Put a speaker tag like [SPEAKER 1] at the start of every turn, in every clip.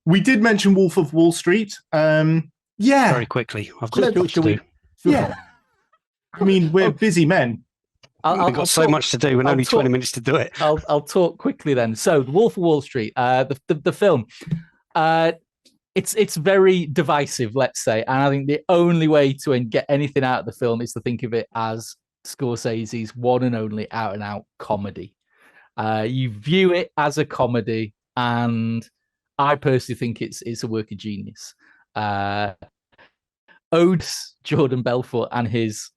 [SPEAKER 1] We did mention Wolf of Wall Street. Yeah.
[SPEAKER 2] Very quickly. I've got much to do.
[SPEAKER 1] Yeah. I mean, we're busy men.
[SPEAKER 2] We've got so much to do and only 20 minutes to do it.
[SPEAKER 3] I'll talk quickly then. So, The Wolf of Wall Street, the film, it's very divisive, let's say. And I think the only way to get anything out of the film is to think of it as Scorsese's one and only out-and-out comedy. You view it as a comedy, and I personally think it's a work of genius. Odes Jordan Belfort and his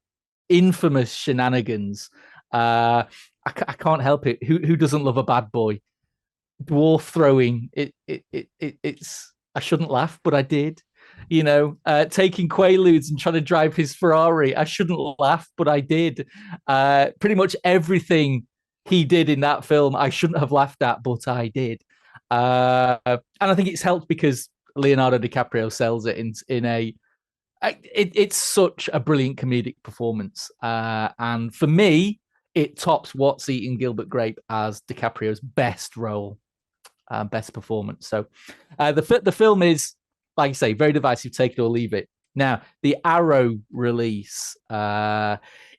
[SPEAKER 3] infamous shenanigans. I can't help it. Who doesn't love a bad boy? Dwarf throwing. It's. I shouldn't laugh, but I did. Taking Quaaludes and trying to drive his Ferrari. I shouldn't laugh, but I did. Pretty much everything he did in that film, I shouldn't have laughed at, but I did. And I think it's helped because Leonardo DiCaprio sells it in a. It's such a brilliant comedic performance, and for me, it tops What's Eating Gilbert Grape as DiCaprio's best role, best performance. So, the film is, like I say, very divisive. Take it or leave it. Now, the Arrow release,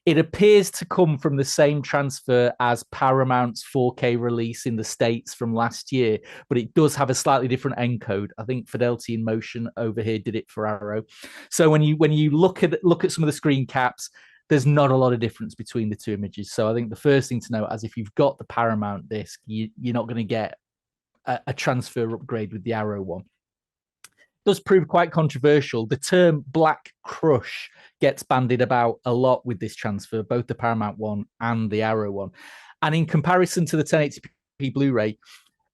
[SPEAKER 3] it appears to come from the same transfer as Paramount's 4K release in the States from last year, but it does have a slightly different encode. I think Fidelity in Motion over here did it for Arrow. So when you look at some of the screen caps, there's not a lot of difference between the two images. So I think the first thing to know is if you've got the Paramount disc, you're not going to get a transfer upgrade with the Arrow one. Does prove quite controversial. The term Black Crush gets bandied about a lot with this transfer, both the Paramount one and the Arrow one. And in comparison to the 1080p Blu-ray,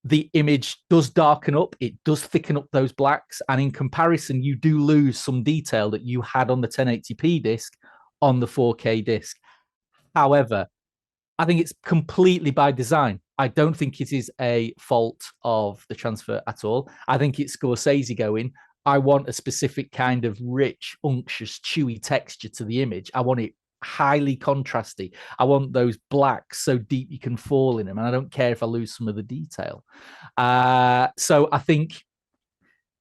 [SPEAKER 3] the image does darken up, it does thicken up those blacks, and in comparison, you do lose some detail that you had on the 1080p disc on the 4K disc. However, I think it's completely by design. I don't think it is a fault of the transfer at all. I think it's Scorsese going, I want a specific kind of rich, unctuous, chewy texture to the image. I want it highly contrasty. I want those blacks so deep you can fall in them, and I don't care if I lose some of the detail. So I think,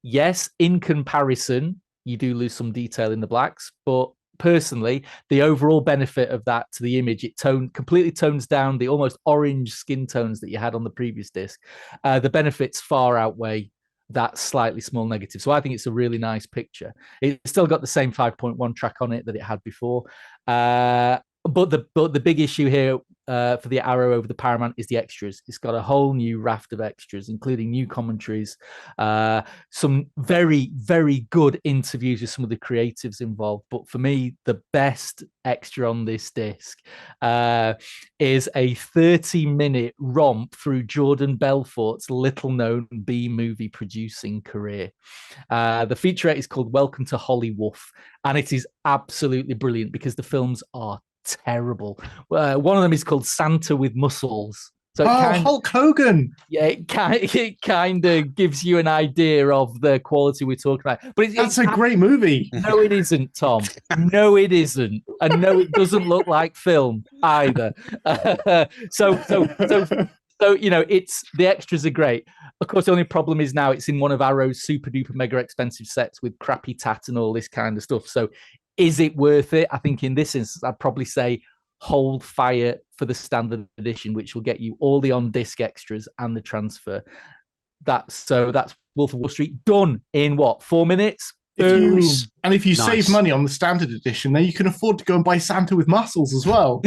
[SPEAKER 3] yes, in comparison, you do lose some detail in the blacks, but personally, the overall benefit of that to the image, it completely tones down the almost orange skin tones that you had on the previous disc. The benefits far outweigh that slightly small negative. So I think it's a really nice picture. It's still got the same 5.1 track on it that it had before. But the big issue here for the Arrow over the Paramount is the extras. It's got a whole new raft of extras, including new commentaries, some very, very good interviews with some of the creatives involved. But for me, the best extra on this disc is a 30-minute romp through Jordan Belfort's little-known B-movie producing career. The featurette is called Welcome to Hollywood, and it is absolutely brilliant because the films are terrible. One of them is called Santa with Muscles. So
[SPEAKER 1] Hulk Hogan.
[SPEAKER 3] Yeah, it kind of gives you an idea of the quality we're talking about. But
[SPEAKER 1] that's a great movie.
[SPEAKER 3] No, it isn't, Tom. No, it isn't. And no, it doesn't look like film either. So it's the extras are great. Of course, the only problem is now it's in one of Arrow's super duper mega expensive sets with crappy tat and all this kind of stuff. So is it worth it? I think in this instance, I'd probably say hold fire for the standard edition, which will get you all the on-disc extras and the transfer. That's Wolf of Wall Street done in 4 minutes?
[SPEAKER 1] If you save money on the standard edition, then you can afford to go and buy Santa with Muscles as well.